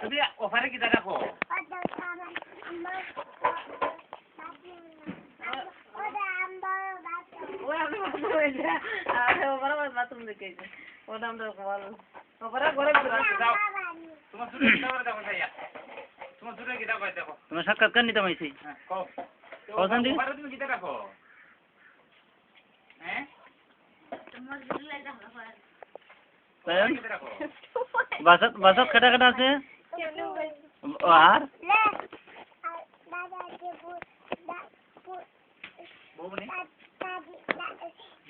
তুমি অফারে কি দেখো তোমার সাক্ষাৎকার নিতে পাইছি তুমি কি দেখো হ্যাঁ বাসত খাটা খাটা আছে আর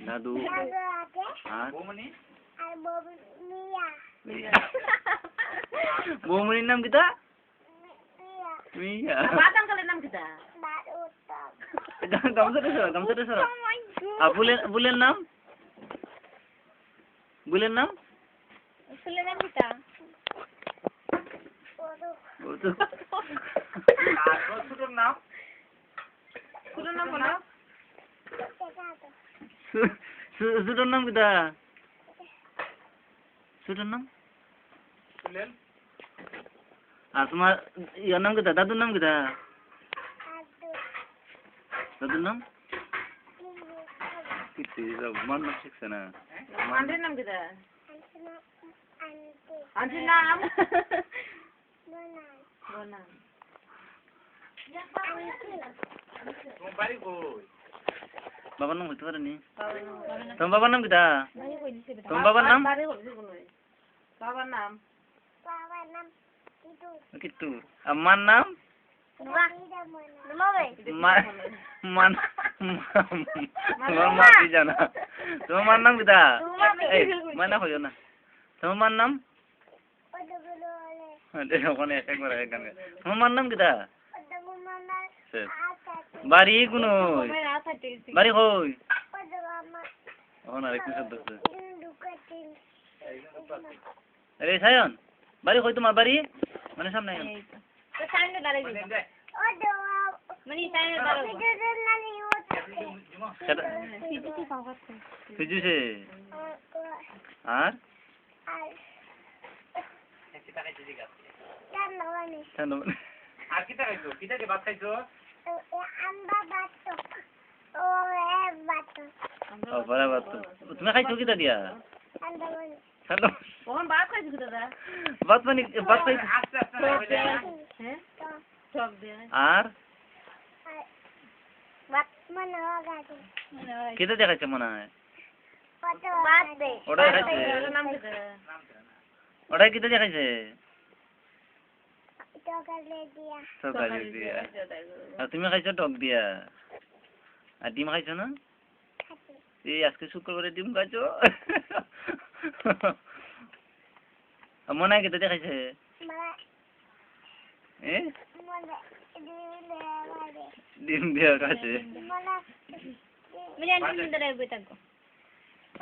দাদু আর বৌমনির নাম কিতা মিয়া গামছাটা সর আর বুলের নাম বুলের নাম ছোটর নাম কিতা ছোটর নাম আর তোমার ইয়ার নাম কিতা দাদুর নাম কিতা দাদুর নাম মার নাম শিখছে না আন্টির নাম কিতা আন্টির নাম বাবার নাম হইতে পারেনি তোমার বাবার নাম কিতা তোমার বাবার নাম বাবার নাম কিট্টু আমার নাম তোমার মা কি জানা তোমার মার নাম কিতা মানা হইও না তোমার মার নাম ওখানে একবার তোমার মার নাম কিতা বাড়ি কোন বাড়ি কই ওখানে আরেকটু শব্দ আছে আরে সায়ন বাড়ি কই তোমার বাড়ি মানে সামনে ফিজুছে আর আর কিটা খাইছো কিটা কে ভাত খাইছো তুমি খাইছো কিটা দিয়া ভাত খাইছো দাদা ভাত মানে ভাত খাইছো আস্তে আস্তে আর কেটে দেখাচ্ছে মনে হয় ওটাই খাইছে ওটাই কেটে দেখাইছে সকালে দিয়া আর তুমি খাইছো টক দিয়া আর ডিম খাইছো না এই আজকে শুক্রবারে ডিম খাইছো মনে হয় কেটে দেখাইছে ডিম দিয়া খাইছে